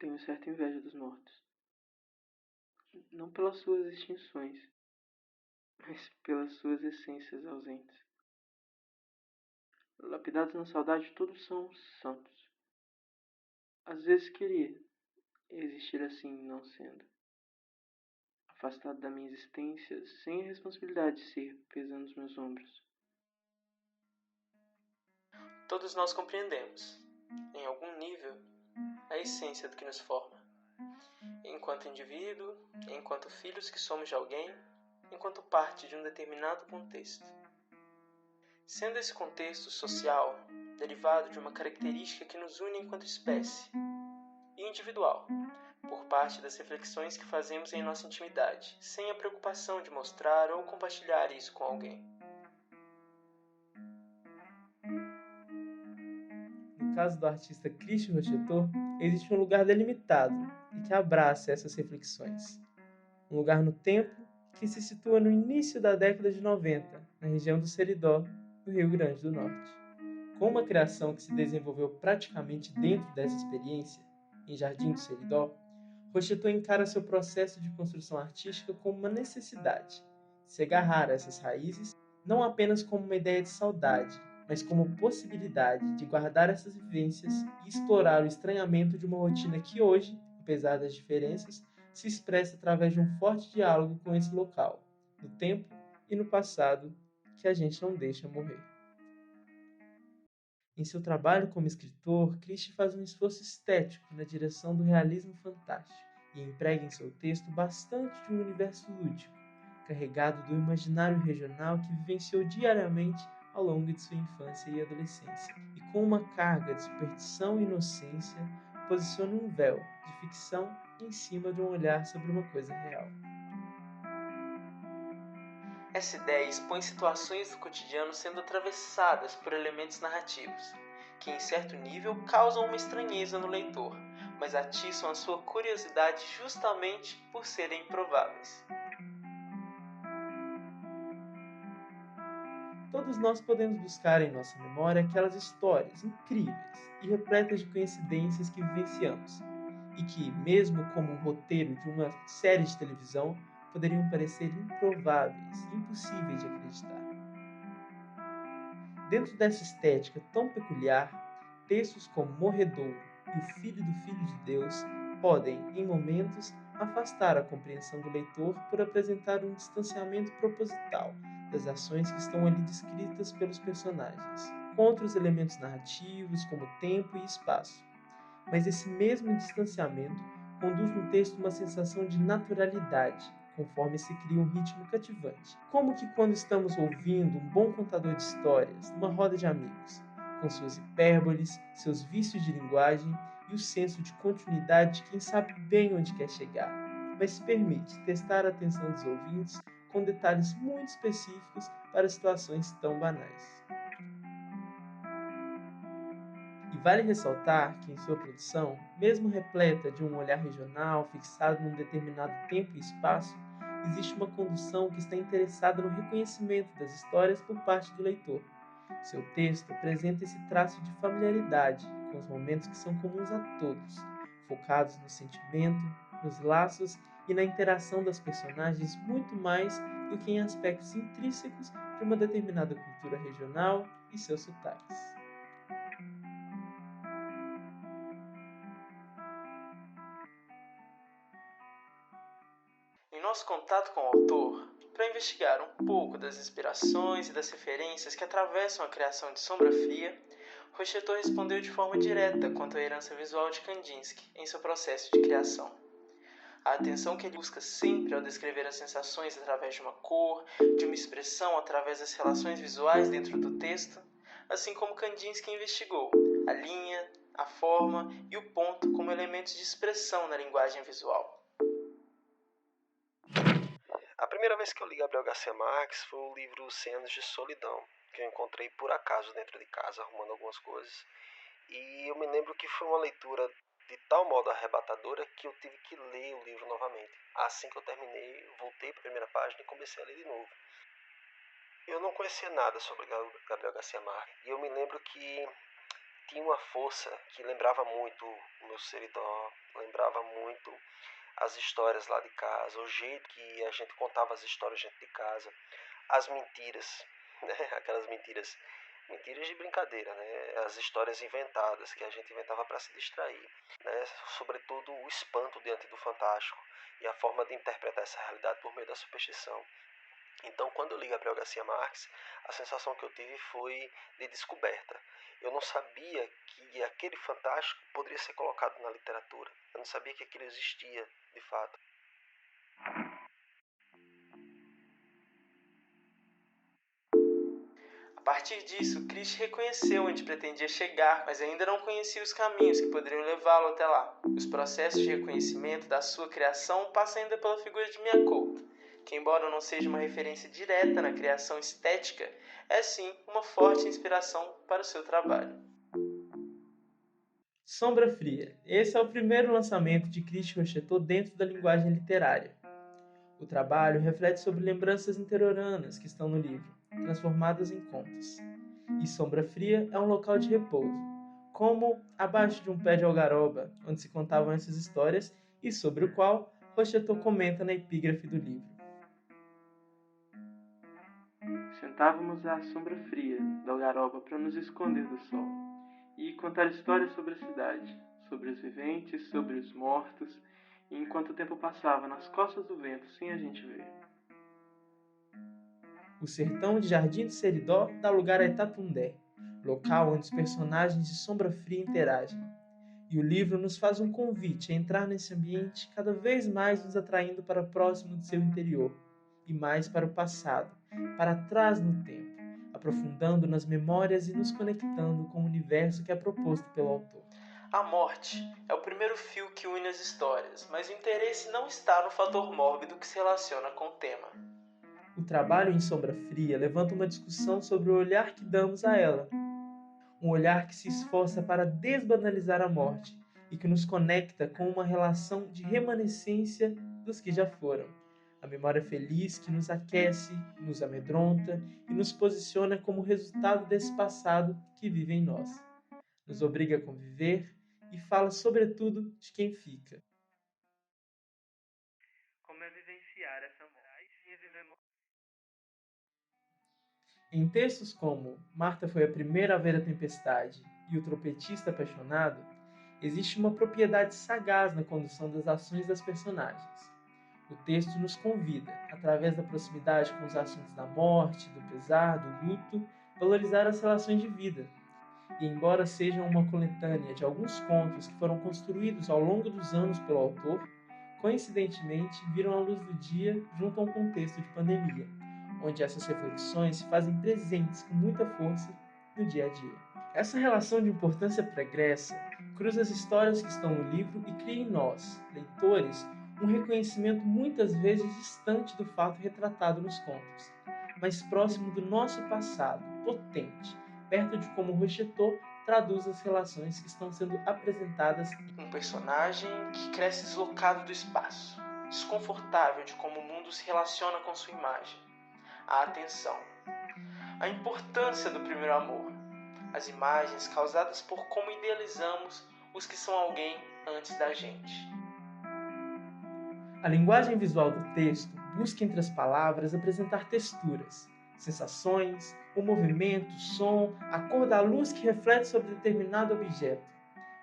Tenho certa inveja dos mortos. Não pelas suas extinções, mas pelas suas essências ausentes. Lapidados na saudade, todos são santos. Às vezes queria existir assim, não sendo. Afastado da minha existência, sem a responsabilidade de ser pesando os meus ombros. Todos nós compreendemos, em algum nível, a essência do que nos forma. Enquanto indivíduo, enquanto filhos que somos de alguém, enquanto parte de um determinado contexto. Sendo esse contexto social derivado de uma característica que nos une enquanto espécie, e individual, por parte das reflexões que fazemos em nossa intimidade, sem a preocupação de mostrar ou compartilhar isso com alguém. No caso do artista Christian Rochetor, existe um lugar delimitado e que abraça essas reflexões. Um lugar no tempo que se situa no início da década de 90, na região do Seridó, no Rio Grande do Norte. Com uma criação que se desenvolveu praticamente dentro dessa experiência, em Jardim do Seridó, Rochetor encara seu processo de construção artística como uma necessidade, se agarrar a essas raízes não apenas como uma ideia de saudade, mas como possibilidade de guardar essas vivências e explorar o estranhamento de uma rotina que hoje, apesar das diferenças, se expressa através de um forte diálogo com esse local, no tempo e no passado que a gente não deixa morrer. Em seu trabalho como escritor, Christie faz um esforço estético na direção do realismo fantástico e emprega em seu texto bastante de um universo lúdico, carregado do imaginário regional que vivenciou diariamente ao longo de sua infância e adolescência, e com uma carga de superstição e inocência, posiciona um véu de ficção em cima de um olhar sobre uma coisa real. Essa ideia expõe situações do cotidiano sendo atravessadas por elementos narrativos, que em certo nível causam uma estranheza no leitor, mas atiçam a sua curiosidade justamente por serem improváveis. Todos nós podemos buscar em nossa memória aquelas histórias incríveis e repletas de coincidências que vivenciamos, e que, mesmo como um roteiro de uma série de televisão, poderiam parecer improváveis e impossíveis de acreditar. Dentro dessa estética tão peculiar, textos como Morredouro e O Filho do Filho de Deus podem, em momentos, afastar a compreensão do leitor por apresentar um distanciamento proposital das ações que estão ali descritas pelos personagens, com outros elementos narrativos como tempo e espaço. Mas esse mesmo distanciamento conduz no texto uma sensação de naturalidade, conforme se cria um ritmo cativante. Como que quando estamos ouvindo um bom contador de histórias numa roda de amigos, com suas hipérboles, seus vícios de linguagem e o senso de continuidade de quem sabe bem onde quer chegar, mas se permite testar a atenção dos ouvintes com detalhes muito específicos para situações tão banais. E vale ressaltar que em sua produção, mesmo repleta de um olhar regional fixado num determinado tempo e espaço, existe uma condução que está interessada no reconhecimento das histórias por parte do leitor. Seu texto apresenta esse traço de familiaridade com os momentos que são comuns a todos, focados no sentimento, nos laços e na interação das personagens muito mais do que em aspectos intrínsecos de uma determinada cultura regional e seus sotaques. Em nosso contato com o autor, para investigar um pouco das inspirações e das referências que atravessam a criação de Sombra Fria, Rochetor respondeu de forma direta quanto à herança visual de Kandinsky em seu processo de criação. A atenção que ele busca sempre ao descrever as sensações através de uma cor, de uma expressão através das relações visuais dentro do texto, assim como Kandinsky investigou a linha, a forma e o ponto como elementos de expressão na linguagem visual. A primeira vez que eu li Gabriel Garcia Marques foi o livro 100 Anos de Solidão, que eu encontrei por acaso dentro de casa, arrumando algumas coisas. E eu me lembro que foi uma leitura de tal modo arrebatadora que eu tive que ler o livro novamente. Assim que eu terminei, voltei para a primeira página e comecei a ler de novo. Eu não conhecia nada sobre Gabriel Garcia Marques, e eu me lembro que tinha uma força que lembrava muito o meu Seridó, lembrava muito as histórias lá de casa, o jeito que a gente contava as histórias dentro de casa, as mentiras, né? Aquelas mentiras de brincadeira, né? As histórias inventadas que a gente inventava para se distrair, né? Sobretudo o espanto diante do fantástico e a forma de interpretar essa realidade por meio da superstição. Então, quando eu li Gabriel Garcia Marques, a sensação que eu tive foi de descoberta. Eu não sabia que aquele fantástico poderia ser colocado na literatura. Eu não sabia que aquilo existia, de fato. A partir disso, Christie reconheceu onde pretendia chegar, mas ainda não conhecia os caminhos que poderiam levá-lo até lá. Os processos de reconhecimento da sua criação passam ainda pela figura de Miyakoto, que, embora não seja uma referência direta na criação estética, é sim uma forte inspiração para o seu trabalho. Sombra Fria. Esse é o primeiro lançamento de Christian Rochetto dentro da linguagem literária. O trabalho reflete sobre lembranças interioranas que estão no livro, transformadas em contos. E Sombra Fria é um local de repouso, como abaixo de um pé de algaroba, onde se contavam essas histórias e sobre o qual Rochetto comenta na epígrafe do livro. Sentávamos à sombra fria da algaroba para nos esconder do sol e contar histórias sobre a cidade, sobre os viventes, sobre os mortos, e enquanto o tempo passava nas costas do vento sem a gente ver. O sertão de Jardim do Seridó dá lugar a Itatundé, local onde os personagens de Sombra Fria interagem. E o livro nos faz um convite a entrar nesse ambiente cada vez mais nos atraindo para próximo do seu interior, e mais para o passado, para trás no tempo, aprofundando nas memórias e nos conectando com o universo que é proposto pelo autor. A morte é o primeiro fio que une as histórias, mas o interesse não está no fator mórbido que se relaciona com o tema. O trabalho em Sombra Fria levanta uma discussão sobre o olhar que damos a ela. Um olhar que se esforça para desbanalizar a morte e que nos conecta com uma relação de remanescência dos que já foram. A memória feliz que nos aquece, nos amedronta e nos posiciona como resultado desse passado que vive em nós. Nos obriga a conviver e fala, sobretudo, de quem fica. Como é vivenciar essa morte? Em textos como Marta foi a primeira a ver a tempestade e O trompetista apaixonado, existe uma propriedade sagaz na condução das ações das personagens. O texto nos convida, através da proximidade com os assuntos da morte, do pesar, do luto, valorizar as relações de vida. E embora sejam uma coletânea de alguns contos que foram construídos ao longo dos anos pelo autor, coincidentemente viram a luz do dia junto a um contexto de pandemia, onde essas reflexões se fazem presentes com muita força no dia a dia. Essa relação de importância pregressa cruza as histórias que estão no livro e cria em nós, leitores, um reconhecimento muitas vezes distante do fato retratado nos contos, mas próximo do nosso passado, potente, perto de como Rochetto traduz as relações que estão sendo apresentadas. Um personagem que cresce deslocado do espaço, desconfortável de como o mundo se relaciona com sua imagem. A atenção. A importância do primeiro amor. As imagens causadas por como idealizamos os que são alguém antes da gente. A linguagem visual do texto busca entre as palavras apresentar texturas, sensações, o movimento, o som, a cor da luz que reflete sobre determinado objeto,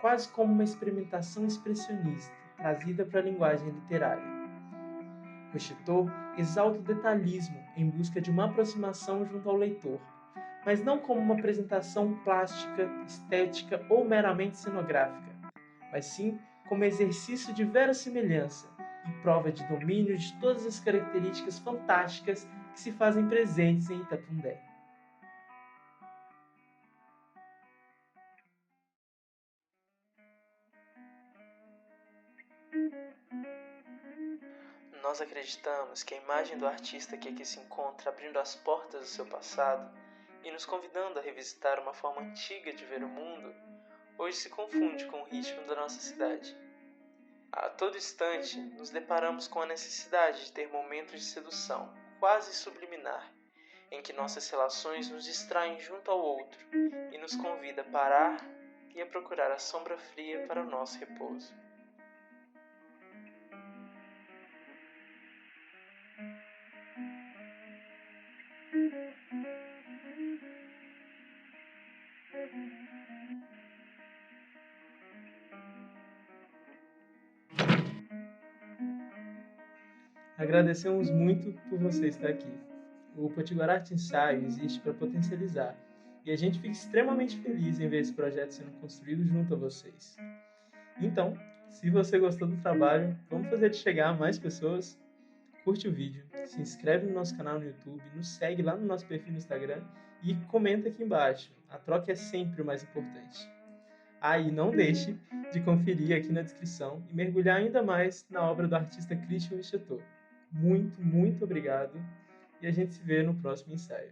quase como uma experimentação expressionista trazida para a linguagem literária. Rochetto exalta o detalhismo em busca de uma aproximação junto ao leitor, mas não como uma apresentação plástica, estética ou meramente cenográfica, mas sim como exercício de verossimilhança e prova de domínio de todas as características fantásticas que se fazem presentes em Itatundé. Nós acreditamos que a imagem do artista que aqui se encontra abrindo as portas do seu passado e nos convidando a revisitar uma forma antiga de ver o mundo, hoje se confunde com o ritmo da nossa cidade. A todo instante, nos deparamos com a necessidade de ter momentos de sedução, quase subliminar, em que nossas relações nos distraem junto ao outro e nos convida a parar e a procurar a sombra fria para o nosso repouso. Agradecemos muito por você estar aqui. O Potiguar Arte Ensaio existe para potencializar, e a gente fica extremamente feliz em ver esse projeto sendo construído junto a vocês. Então, se você gostou do trabalho, vamos fazer ele chegar a mais pessoas? Curte o vídeo, se inscreve no nosso canal no YouTube, nos segue lá no nosso perfil no Instagram e comenta aqui embaixo. A troca é sempre o mais importante. E não deixe de conferir aqui na descrição e mergulhar ainda mais na obra do artista Christian Wichetot. Muito, muito obrigado e a gente se vê no próximo ensaio.